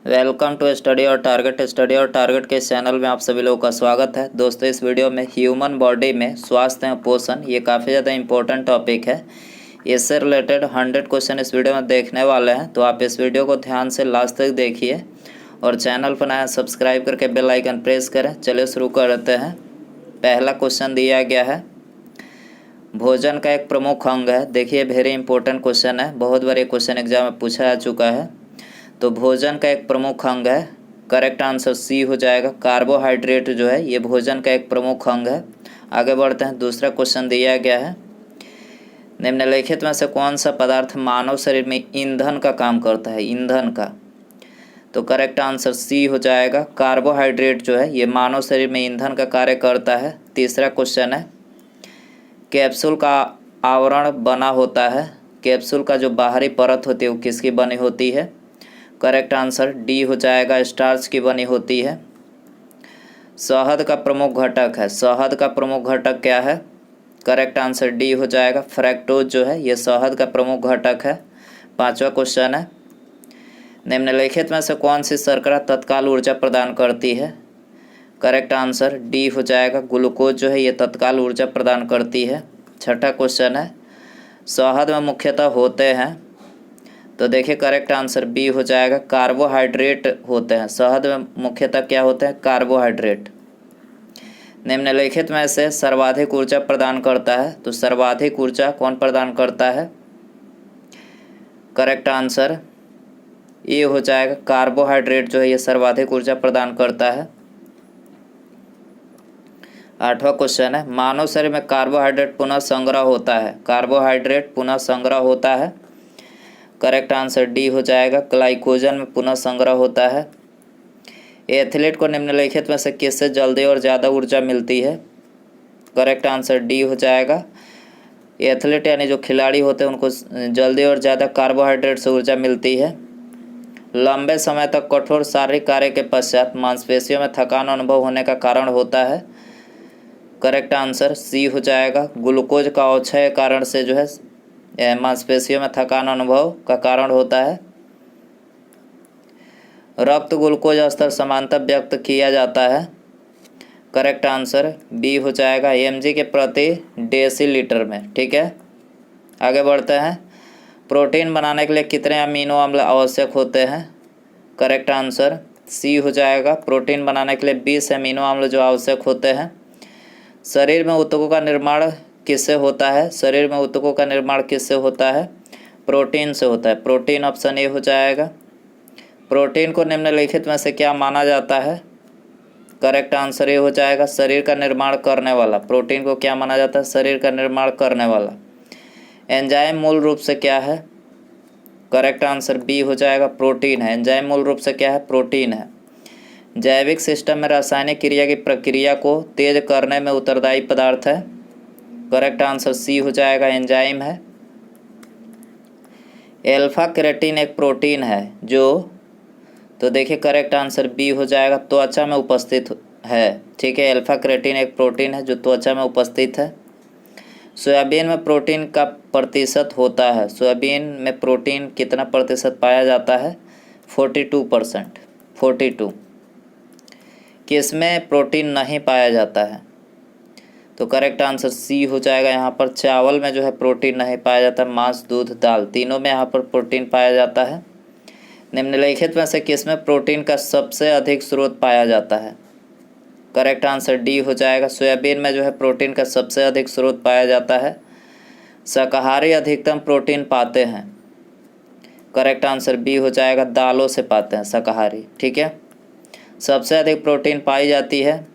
Welcome to study और target के channel में आप सभी लोगों का स्वागत है। दोस्तों, इस वीडियो में ह्यूमन बॉडी में स्वास्थ्य एवं पोषण ये काफ़ी ज़्यादा इंपॉर्टेंट टॉपिक है। इससे रिलेटेड 100 क्वेश्चन इस वीडियो में देखने वाले हैं, तो आप इस वीडियो को ध्यान से लास्ट तक देखिए और चैनल पर नया सब्सक्राइब करके बेल आइकन प्रेस करें। चलिए शुरू करते हैं। पहला क्वेश्चन दिया गया है, भोजन का एक प्रमुख अंग है। देखिए, वेरी इंपॉर्टेंट क्वेश्चन है, बहुत बार ये क्वेश्चन एग्जाम में पूछा जा चुका है। तो भोजन का एक प्रमुख अंग है, करेक्ट आंसर सी हो जाएगा। कार्बोहाइड्रेट जो है ये भोजन का एक प्रमुख अंग है। आगे बढ़ते हैं। दूसरा क्वेश्चन दिया गया है, निम्नलिखित में से कौन सा पदार्थ मानव शरीर में ईंधन का काम करता है, ईंधन का। तो करेक्ट आंसर सी हो जाएगा। कार्बोहाइड्रेट जो है ये मानव शरीर में ईंधन का कार्य करता है। तीसरा क्वेश्चन है, कैप्सूल का आवरण बना होता है, कैप्सूल का जो बाहरी परत होती है वो किसकी बनी होती है। करेक्ट आंसर डी हो जाएगा, स्टार्च की बनी होती है। शहद का प्रमुख घटक है, शहद का प्रमुख घटक क्या है। करेक्ट आंसर डी हो जाएगा, फ्रैक्टोज जो है ये शहद का प्रमुख घटक है। पांचवा क्वेश्चन है, निम्नलिखित में से कौन सी शर्करा तत्काल ऊर्जा प्रदान करती है। करेक्ट आंसर डी हो जाएगा, ग्लूकोज जो है ये तत्काल ऊर्जा प्रदान करती है। छठा क्वेश्चन है, शहद में मुख्यतः होते हैं। तो देखिए करेक्ट आंसर बी हो जाएगा, कार्बोहाइड्रेट होते हैं। शहद में मुख्यतः क्या होते हैं, कार्बोहाइड्रेट। निम्नलिखित में से सर्वाधिक ऊर्जा प्रदान करता है। तो सर्वाधिक ऊर्जा कौन प्रदान करता है। करेक्ट आंसर ये हो जाएगा, कार्बोहाइड्रेट जो है ये सर्वाधिक ऊर्जा प्रदान करता है। आठवां क्वेश्चन है, मानव शरीर में कार्बोहाइड्रेट पुनः संग्रह होता है, कार्बोहाइड्रेट पुनः संग्रह होता है। करेक्ट आंसर डी हो जाएगा, ग्लाइकोजन में पुनः संग्रह होता है। एथलीट को निम्नलिखित में से किससे जल्दी और ज़्यादा ऊर्जा मिलती है। करेक्ट आंसर डी हो जाएगा, एथलीट यानी जो खिलाड़ी होते हैं उनको जल्दी और ज़्यादा कार्बोहाइड्रेट से ऊर्जा मिलती है। लंबे समय तक कठोर शारीरिक कार्य के पश्चात मांसपेशियों में थकान अनुभव होने का कारण होता है। करेक्ट आंसर सी हो जाएगा, ग्लूकोज का अवक्षय कारण से जो है मांसपेशियों में थकान अनुभव का कारण होता है। रक्त ग्लूकोज स्तर समानतः व्यक्त किया जाता है। करेक्ट आंसर बी हो जाएगा, mg के प्रति डेसीलीटर में। ठीक है, आगे बढ़ते हैं। प्रोटीन बनाने के लिए कितने अमीनो अम्ल आवश्यक होते हैं। करेक्ट आंसर सी हो जाएगा, प्रोटीन बनाने के लिए 20 अमीनो अम्ल जो आवश्यक होते हैं। शरीर में ऊतकों का निर्माण किससे होता है, शरीर में ऊतकों का निर्माण किससे होता है। प्रोटीन से होता है, प्रोटीन ऑप्शन ए हो जाएगा। प्रोटीन को निम्नलिखित में से क्या माना जाता है। करेक्ट आंसर ये हो जाएगा, शरीर का निर्माण करने वाला। प्रोटीन को क्या माना जाता है, शरीर का निर्माण करने वाला। एंजाइम मूल रूप से क्या है। करेक्ट आंसर बी हो जाएगा, प्रोटीन है। एंजाइम मूल रूप से क्या है, प्रोटीन है। जैविक सिस्टम में रासायनिक क्रिया की प्रक्रिया को तेज करने में उत्तरदायी पदार्थ है। करेक्ट आंसर सी हो जाएगा, एंजाइम है। एल्फा केराटिन एक प्रोटीन है जो, तो देखिए करेक्ट आंसर बी हो जाएगा, त्वचा में उपस्थित है। ठीक है, एल्फा केराटिन एक प्रोटीन है जो त्वचा में उपस्थित है। सोयाबीन में प्रोटीन का प्रतिशत होता है, सोयाबीन में प्रोटीन कितना प्रतिशत पाया जाता है। 42%। 42। किसमें प्रोटीन नहीं पाया जाता है। तो करेक्ट आंसर सी हो जाएगा, यहाँ पर चावल में जो है प्रोटीन नहीं पाया जाता। मांस, दूध, दाल तीनों में यहाँ पर प्रोटीन पाया जाता है। निम्नलिखित में से किसमें प्रोटीन का सबसे अधिक स्रोत पाया जाता है। करेक्ट आंसर डी हो जाएगा, सोयाबीन में जो है प्रोटीन का सबसे अधिक स्रोत पाया जाता है। शाकाहारी अधिकतम प्रोटीन पाते हैं। करेक्ट आंसर बी हो जाएगा, दालों से पाते हैं शाकाहारी। ठीक है, सबसे अधिक प्रोटीन पाई जाती है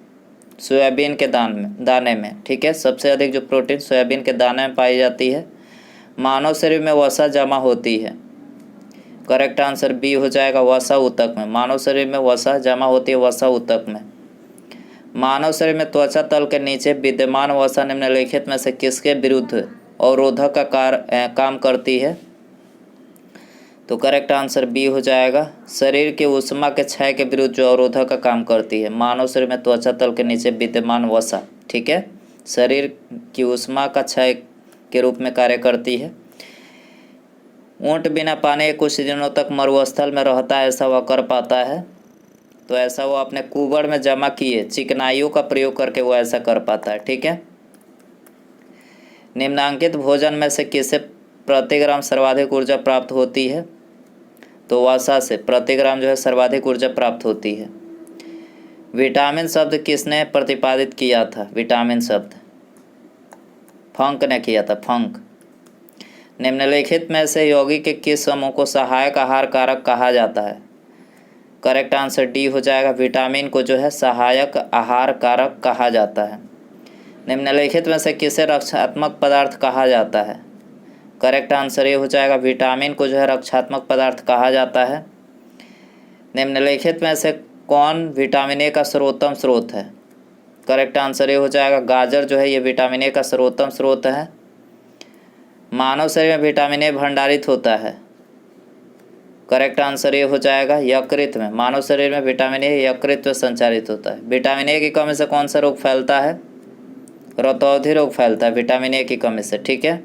सोयाबीन के दाने में। ठीक है, सबसे अधिक जो प्रोटीन सोयाबीन के दाने में पाई जाती है। मानव शरीर में वसा जमा होती है। करेक्ट आंसर बी हो जाएगा, वसा ऊतक में। मानव शरीर में वसा जमा होती है वसा ऊतक में। मानव शरीर में त्वचा तल के नीचे विद्यमान वसा निम्नलिखित में से किसके विरुद्ध अवरोधक का काम करती है। तो करेक्ट आंसर बी हो जाएगा, शरीर के ऊष्मा के क्षय के विरुद्ध जो अवरोधक का काम करती है। मानव शरीर में त्वचा तल के नीचे विद्यमान वसा, ठीक है, शरीर की ऊष्मा का क्षय के रूप में कार्य करती है। ऊँट बिना पानी के कुछ दिनों तक मरुस्थल में रहता है, ऐसा वह कर पाता है। तो ऐसा वो अपने कुबड़ में जमा किए चिकनाइयों का प्रयोग करके वो ऐसा कर पाता है। ठीक है। निम्नांकित भोजन में से किससे प्रति ग्राम सर्वाधिक ऊर्जा प्राप्त होती है? तो वसा से प्रति ग्राम जो है सर्वाधिक ऊर्जा प्राप्त होती है। विटामिन शब्द किसने प्रतिपादित किया था? विटामिन शब्द फंक ने किया था, फंक। निम्नलिखित में से यौगिक के किस समूह को सहायक आहार कारक कहा जाता है? करेक्ट आंसर डी हो जाएगा। विटामिन को जो है सहायक आहार कारक कहा जाता है। निम्नलिखित में से किसे रक्षात्मक पदार्थ कहा जाता है? करेक्ट आंसर ये हो जाएगा। विटामिन को जो है रक्षात्मक पदार्थ कहा जाता है। निम्नलिखित में से कौन विटामिन ए का सर्वोत्तम स्रोत है? करेक्ट आंसर ये हो जाएगा। गाजर जो है ये विटामिन ए का सर्वोत्तम स्रोत है। मानव शरीर में विटामिन ए भंडारित होता है। करेक्ट आंसर ये हो जाएगा यकृत में। मानव शरीर में विटामिन ए यकृत में संचारित होता है। विटामिन ए की कमी से कौन सा रोग फैलता है? रतौंधी रोग फैलता है विटामिन ए की कमी से। ठीक है।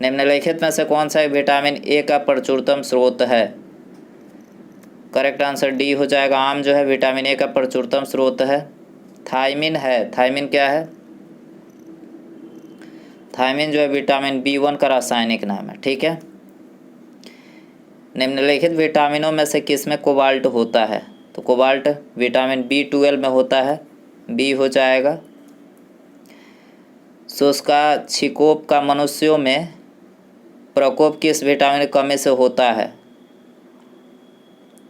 निम्नलिखित में से कौन सा विटामिन ए का प्रचुरतम स्रोत है? करेक्ट आंसर डी हो जाएगा। आम जो है विटामिन ए का प्रचुरतम स्रोत है। थायमिन है। थायमिन क्या है? थायमिन जो है विटामिन B1 का रासायनिक नाम है। ठीक है। निम्नलिखित विटामिनों में से किस में कोबाल्ट होता है? तो कोबाल्ट विटामिन B12 में होता है, बी हो जाएगा। शुष्का छिकोप का मनुष्यों में प्रकोप किस विटामिन की कमी से होता है?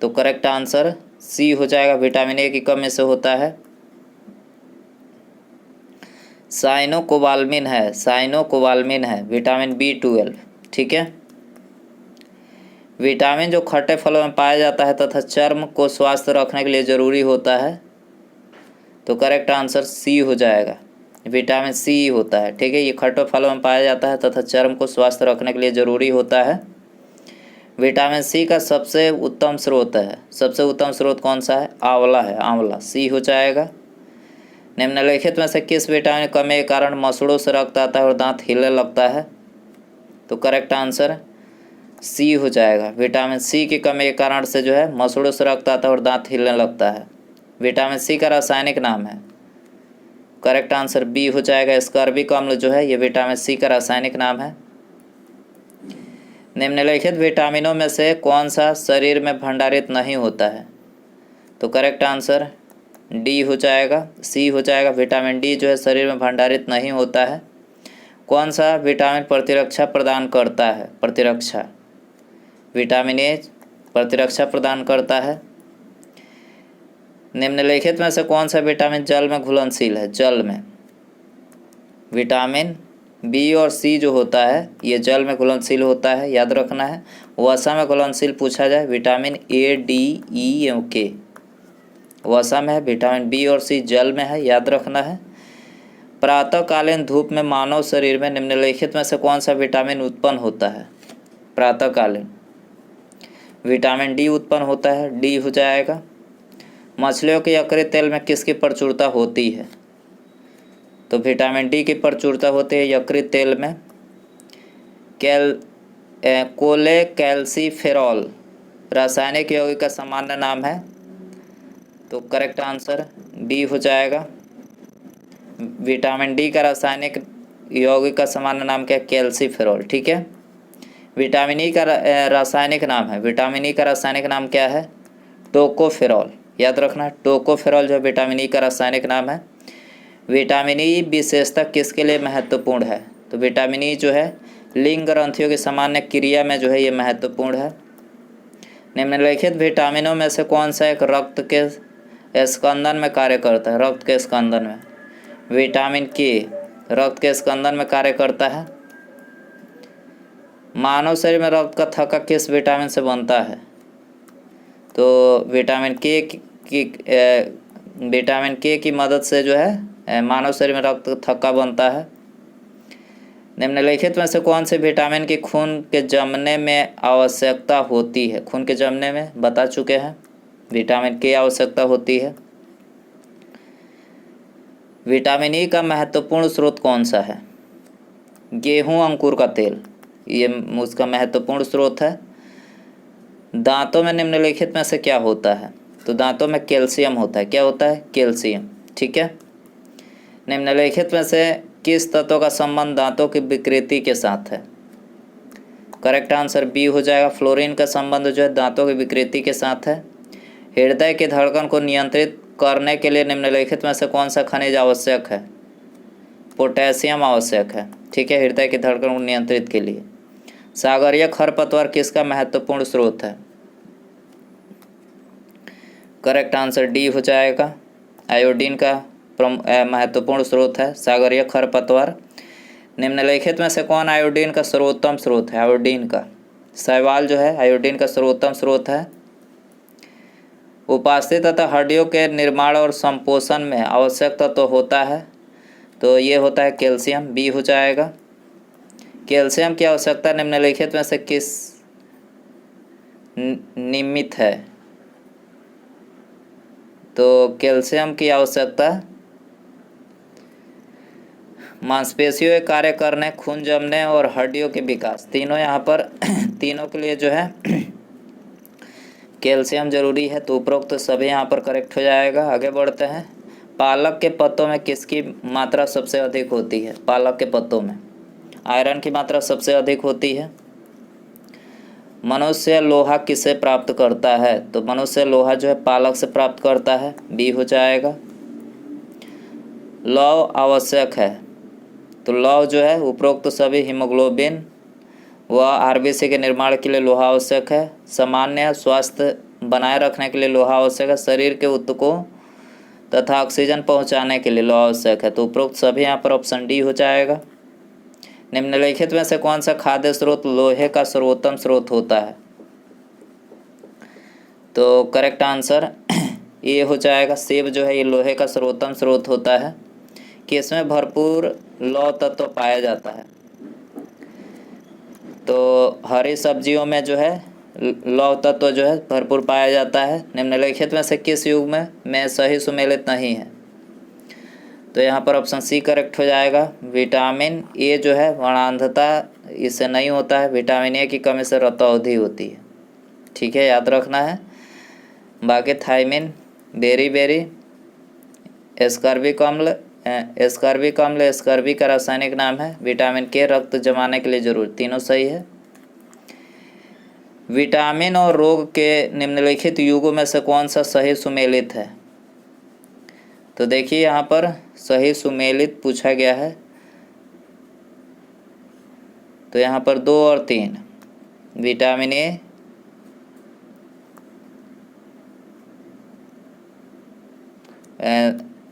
तो करेक्ट आंसर सी हो जाएगा। विटामिन ए की कमी से होता है। साइनोकोबाल्मिन है। साइनोकोबाल्मिन है विटामिन B12। ठीक है। विटामिन जो खट्टे फलों में पाया जाता है तथा चर्म को स्वस्थ रखने के लिए ज़रूरी होता है। तो करेक्ट आंसर सी हो जाएगा। विटामिन सी होता है। ठीक है। ये खट्टे फलों में पाया जाता है तथा चर्म को स्वस्थ रखने के लिए ज़रूरी होता है। विटामिन सी का सबसे उत्तम स्रोत है। सबसे उत्तम स्रोत कौन सा है? आंवला है। आंवला सी हो जाएगा। निम्नलिखित में से किस विटामिन की कमी के कारण मसूड़ों से रक्त आता है और दांत हिलने लगता है? तो करेक्ट आंसर सी हो जाएगा। विटामिन सी की कमी के कारण से जो है मसूड़ों से रक्त आता है और दांत हिलने लगता है। विटामिन सी का रासायनिक नाम है। करेक्ट आंसर बी हो जाएगा। स्कर्बिक अम्ल जो है ये विटामिन सी का रासायनिक नाम है। निम्नलिखित विटामिनों में से कौन सा शरीर में भंडारित नहीं होता है? तो करेक्ट आंसर डी हो जाएगा। सी हो जाएगा। विटामिन डी जो है शरीर में भंडारित नहीं होता है। कौन सा विटामिन प्रतिरक्षा प्रदान करता है? प्रतिरक्षा विटामिन ए प्रतिरक्षा प्रदान करता है। निम्नलिखित में से कौन सा विटामिन जल में घुलनशील है? जल में विटामिन बी और सी जो होता है ये जल में घुलनशील होता है, याद रखना है। वसा में घुलनशील पूछा जाए विटामिन ए, डी, ई एवं के वसा में है। विटामिन बी और सी जल में है, याद रखना है। प्रातःकालीन धूप में मानव शरीर में निम्नलिखित में से कौन सा विटामिन उत्पन्न होता है? प्रातःकालीन विटामिन डी उत्पन्न होता है, डी हो जाएगा। मछलियों के यकृत तेल में किसकी प्रचुरता होती है? तो विटामिन डी की प्रचुरता होती है यकृत तेल में। कोलेकैल्सिफेरॉल रासायनिक यौगिक का सामान्य नाम है। तो करेक्ट आंसर डी हो जाएगा। विटामिन डी का रासायनिक यौगिक का सामान्य नाम क्या है? कैल्सिफेरॉल। ठीक है। विटामिन ई का रासायनिक नाम है। विटामिन ई का रासायनिक नाम क्या है? टोकोफेरॉल, याद रखना। टोकोफेरॉल जो विटामिन ई का रासायनिक नाम है। विटामिन ई विशेषता किसके लिए महत्वपूर्ण है? तो विटामिन ई जो है लिंग ग्रंथियों की सामान्य क्रिया में जो है ये महत्वपूर्ण है। निम्नलिखित विटामिनों में से कौन सा एक रक्त के स्कंदन में कार्य करता है? रक्त के स्कंदन में विटामिन के रक्त के स्कंदन में कार्य करता है। मानव शरीर में रक्त का थक्का किस विटामिन से बनता है? तो विटामिन के की मदद से जो है मानव शरीर में रक्त थक्का बनता है। निम्नलिखित में से कौन से विटामिन की खून के जमने में आवश्यकता होती है? खून के जमने में बता चुके हैं विटामिन के आवश्यकता होती है। विटामिन ई का महत्वपूर्ण स्रोत कौन सा है? गेहूं अंकुर का तेल। ये उसका महत्वपूर्ण स्रोत है। दांतों में निम्नलिखित में से क्या होता है? तो दांतों में कैल्शियम होता है। क्या होता है? कैल्शियम। ठीक है। निम्नलिखित में से किस तत्व का संबंध दांतों की विकृति के साथ है? करेक्ट आंसर बी हो जाएगा। फ्लोरीन का संबंध जो है दांतों की विकृति के साथ है। हृदय की धड़कन को नियंत्रित करने के लिए निम्नलिखित में से कौन सा खनिज आवश्यक है? पोटेशियम आवश्यक है। ठीक है, हृदय की धड़कन को नियंत्रित के लिए। सागरीय खरपतवार किसका महत्वपूर्ण स्रोत है? करेक्ट आंसर डी हो जाएगा। आयोडीन का महत्वपूर्ण स्रोत है सागरीय खरपतवार। निम्नलिखित में से कौन आयोडीन का सर्वोत्तम स्रोत है? आयोडीन का शैवाल जो है आयोडीन का सर्वोत्तम स्रोत है। उपास्थि तथा हड्डियों के निर्माण और संपोषण में आवश्यक तत्व होता है, तो ये होता है कैल्शियम। बी हो जाएगा। कैल्शियम की आवश्यकता निम्नलिखित में से किस निमित्त है? तो कैल्शियम की आवश्यकता मांसपेशियों के कार्य करने, खून जमने और हड्डियों के विकास, तीनों यहाँ पर तीनों के लिए जो है कैल्शियम जरूरी है। तो उपरोक्त सभी यहाँ पर करेक्ट हो जाएगा। आगे बढ़ते हैं। पालक के पत्तों में किसकी मात्रा सबसे अधिक होती है? पालक के पत्तों में आयरन की मात्रा सबसे अधिक होती है। मनुष्य लोहा किसे प्राप्त करता है? तो मनुष्य लोहा जो है पालक से प्राप्त करता है। बी हो जाएगा। लौह आवश्यक है, तो लौह जो है उपरोक्त सभी हीमोग्लोबिन व आरबीसी के निर्माण के लिए लोहा आवश्यक है। सामान्य स्वास्थ्य बनाए रखने के लिए लोहा आवश्यक है। शरीर के ऊतकों तथा ऑक्सीजन पहुंचाने के लिए लोहा आवश्यक है। तो उपरोक्त सभी यहाँ पर ऑप्शन डी हो जाएगा। निम्नलिखित में से कौन सा खाद्य स्रोत लोहे का सर्वोत्तम स्रोत होता है? तो करेक्ट आंसर ए हो जाएगा। सेब जो है ये लोहे का सर्वोत्तम स्रोत होता है कि इसमें भरपूर लौह तत्व पाया जाता है। तो हरी सब्जियों में जो है लौह तत्व जो है भरपूर पाया जाता है। निम्नलिखित में से किस युग में सही सुमेलित नहीं है? तो यहाँ पर ऑप्शन सी करेक्ट हो जाएगा। विटामिन ए जो है वर्णांधता इससे नहीं होता है। विटामिन ए की कमी से रतौंधी होती है। ठीक है, याद रखना है। बाकी थायमिन, बेरी, एस्कॉर्बिक अम्ल एस्कॉर्बिक का रासायनिक नाम है। विटामिन के रक्त जमाने के लिए जरूरी, तीनों सही है। विटामिन और रोग के निम्नलिखित युगों में से कौन सा सही सुमेलित है? तो देखिए यहाँ पर सही सुमेलित पूछा गया है, तो यहाँ पर 2 और 3 विटामिन ए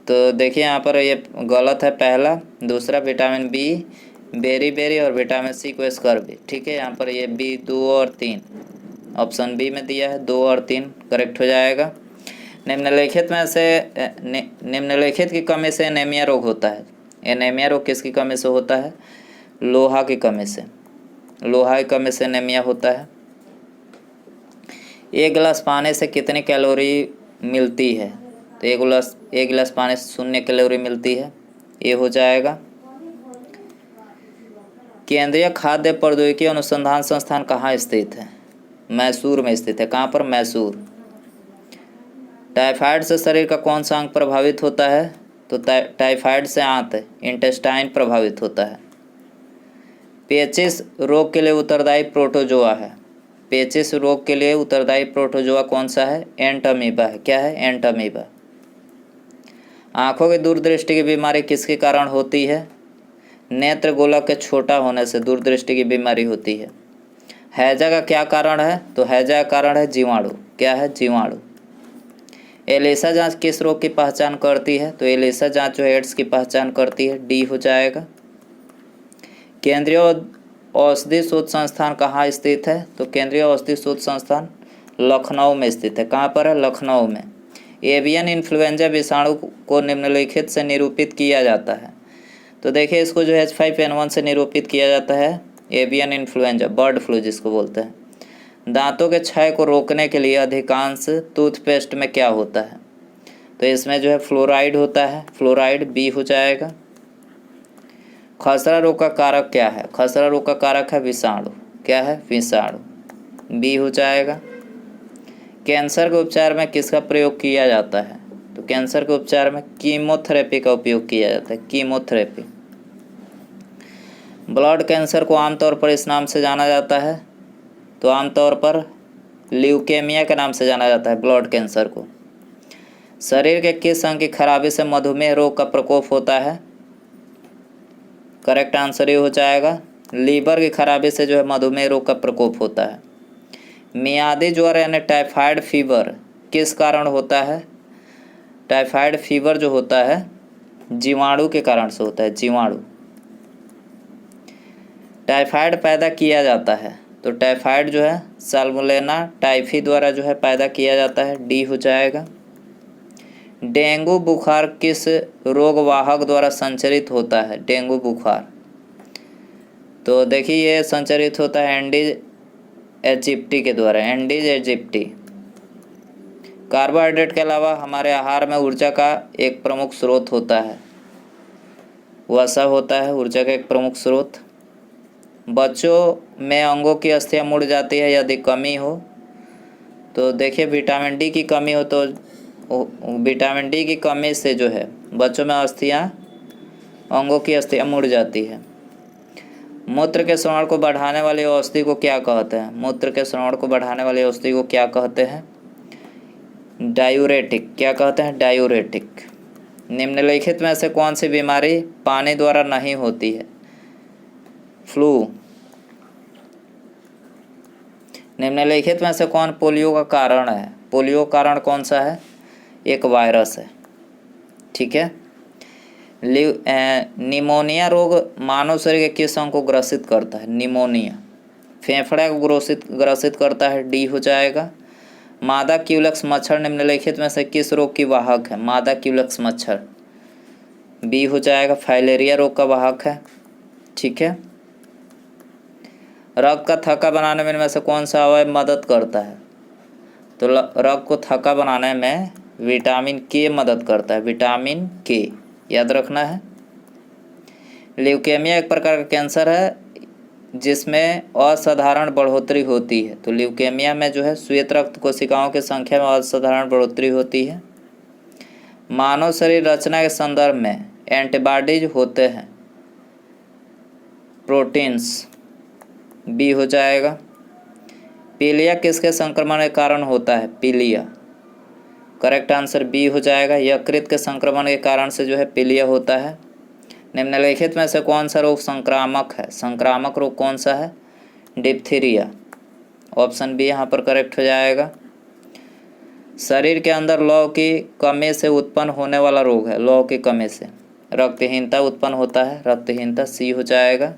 तो देखिए यहाँ पर ये गलत है पहला। दूसरा विटामिन बी, बेरी और विटामिन सी को एस्कॉर्बिक। ठीक है, यहाँ पर ये बी 2 और 3 ऑप्शन बी में दिया है। 2 और 3 करेक्ट हो जाएगा। निम्नलिखित में से निम्नलिखित की कमी से एनीमिया रोग होता है। एनीमिया रोग किसकी कमी से होता है? लोहा की कमी से। लोहा की कमी से एनीमिया होता है। एक गिलास पानी से कितनी कैलोरी मिलती है? तो एक गिलास पानी से 0 कैलोरी मिलती है। ये हो जाएगा। केंद्रीय खाद्य प्रौद्योगिकी अनुसंधान संस्थान कहाँ स्थित है? मैसूर में स्थित है। कहाँ पर? मैसूर। टाइफाइड से शरीर का कौन सा अंग प्रभावित होता है? तो टाइफाइड से आंत इंटेस्टाइन प्रभावित होता है। पेचिश रोग के लिए उत्तरदायी प्रोटोजोआ है। पेचिश रोग के लिए उत्तरदायी प्रोटोजोआ कौन सा है? एंटमीबा है। क्या है? एंटमीबा। आँखों की दूरदृष्टि की बीमारी किसके कारण होती है? नेत्र गोलक के छोटा होने से दूरदृष्टि की बीमारी होती है। हैजा का क्या कारण है? तो हैजा का कारण है जीवाणु। क्या है? जीवाणु। एलिसा जांच किस रोग की पहचान करती है? तो एलिसा जांच जो एड्स की पहचान करती है। डी हो जाएगा। केंद्रीय औषधि शोध संस्थान कहाँ स्थित है? तो केंद्रीय औषधि शोध संस्थान लखनऊ में स्थित है। कहाँ पर है? लखनऊ में। एवियन इन्फ्लुएंजा विषाणु को निम्नलिखित से निरूपित किया जाता है। तो देखिए इसको जो H5N1 से निरूपित किया जाता है। एवियन इन्फ्लुएंजा, बर्ड फ्लू जिसको बोलते हैं। दांतों के क्षय को रोकने के लिए अधिकांश टूथपेस्ट में क्या होता है? तो इसमें जो है फ्लोराइड होता है। फ्लोराइड बी हो जाएगा। खसरा रोग का कारक क्या है? खसरा रोग का कारक है विषाणु। क्या है? विषाणु। बी हो जाएगा। कैंसर के उपचार में किसका प्रयोग किया जाता है? तो कैंसर के उपचार में कीमोथेरेपी का उपयोग किया जाता है। कीमोथेरेपी। ब्लड कैंसर को आमतौर पर इस नाम से जाना जाता है, तो आमतौर पर ल्यूकेमिया के नाम से जाना जाता है ब्लड कैंसर को। शरीर के किस अंग की खराबी से मधुमेह रोग का प्रकोप होता है? करेक्ट आंसर ये हो जाएगा, लीवर की खराबी से जो है मधुमेह रोग का प्रकोप होता है। मियादी ज्वर यानी टाइफाइड फीवर किस कारण होता है? टाइफाइड फीवर जो होता है जीवाणु के कारण से होता है। जीवाणु। टाइफाइड पैदा किया जाता है, तो टाइफाइड जो है साल्मोनेला टाइफी द्वारा जो है पैदा किया जाता है। डी हो जाएगा। डेंगू बुखार किस रोगवाहक द्वारा संचरित होता है? डेंगू बुखार, तो देखिए ये संचरित होता है एंडीज एजिप्टी के द्वारा। Andes aegypti. कार्बोहाइड्रेट के अलावा हमारे आहार में ऊर्जा का एक प्रमुख स्रोत होता है, वसा होता है ऊर्जा का एक प्रमुख स्रोत। बच्चों में अंगों की अस्थियां मुड़ जाती है यदि कमी हो, तो देखिए विटामिन डी की कमी हो तो विटामिन डी की कमी से जो है बच्चों में अंगों की अस्थियां मुड़ जाती है। मूत्र के श्रवण को बढ़ाने वाली औषधि को क्या कहते हैं? मूत्र के श्रवण को बढ़ाने वाली औषधि को क्या कहते हैं? डायूरेटिक। क्या कहते हैं? डायूरेटिक। निम्नलिखित में से कौन सी बीमारी पानी द्वारा नहीं होती है? फ्लू। निम्नलिखित में से कौन पोलियो का कारण है? पोलियो कारण कौन सा है? एक वायरस है। ठीक है। निमोनिया रोग मानव शरीर के किस अंग को ग्रसित करता है? निमोनिया फेफड़े को ग्रसित करता है। डी हो जाएगा। मादा क्यूलेक्स मच्छर निम्नलिखित में से किस रोग की वाहक है? मादा क्यूलेक्स मच्छर। बी हो जाएगा, फाइलेरिया रोग का वाहक है। ठीक है। रक्त का थक्का बनाने में से कौन सा अवयव मदद करता है? तो रक्त को थक्का बनाने में विटामिन के मदद करता है। विटामिन के याद रखना है। ल्यूकेमिया एक प्रकार का कैंसर है जिसमें असाधारण बढ़ोतरी होती है, तो ल्यूकेमिया में जो है श्वेत रक्त कोशिकाओं की संख्या में असाधारण बढ़ोतरी होती है। मानव शरीर रचना के संदर्भ में एंटीबॉडीज होते हैं। प्रोटीन्स। बी हो जाएगा। पीलिया किसके संक्रमण के कारण होता है? पीलिया। करेक्ट आंसर बी हो जाएगा, यकृत के संक्रमण के कारण से जो है पीलिया होता है। निम्नलिखित में से कौन सा रोग संक्रामक है? संक्रामक रोग कौन सा है? डिप्थीरिया। ऑप्शन बी यहाँ पर करेक्ट हो जाएगा। शरीर के अंदर लौह की कमी से उत्पन्न होने वाला रोग है। लौह की कमी से रक्तहीनता उत्पन्न होता है। रक्तहीनता सी हो जाएगा।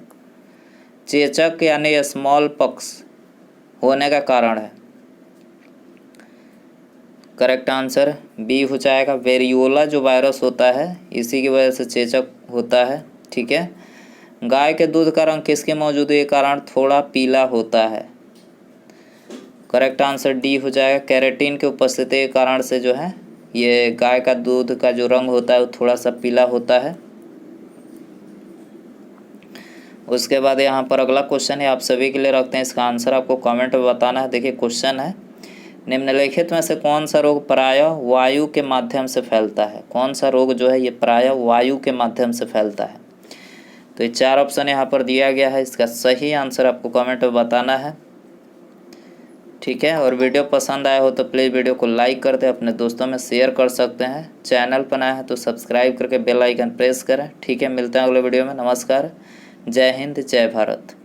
चेचक यानी स्मॉल पॉक्स होने का कारण है। करेक्ट आंसर बी हो जाएगा। वेरियोला जो वायरस होता है इसी की वजह से चेचक होता है। ठीक है। गाय के दूध का रंग किसकी मौजूदगी के कारण थोड़ा पीला होता है? करेक्ट आंसर डी हो जाएगा, कैरेटीन की उपस्थिति के कारण से जो है ये गाय का दूध का जो रंग होता है वो थोड़ा सा पीला होता है। उसके बाद यहाँ पर अगला क्वेश्चन है, आप सभी के लिए रखते हैं, इसका आंसर आपको कमेंट में बताना है। देखिए क्वेश्चन है, निम्नलिखित में से कौन सा रोग प्रायः वायु के माध्यम से फैलता है? कौन सा रोग जो है ये प्रायः वायु के माध्यम से फैलता है? तो ये 4 ऑप्शन यहाँ पर दिया गया है, इसका सही आंसर आपको कमेंट में बताना है। ठीक है। और वीडियो पसंद आया हो तो प्लीज़ वीडियो को लाइक कर दें, अपने दोस्तों में शेयर कर सकते हैं। चैनल पर नया है तो सब्सक्राइब करके बेल आइकन प्रेस करें। ठीक है। मिलते हैं अगले वीडियो में। नमस्कार। जय हिंद, जय भारत।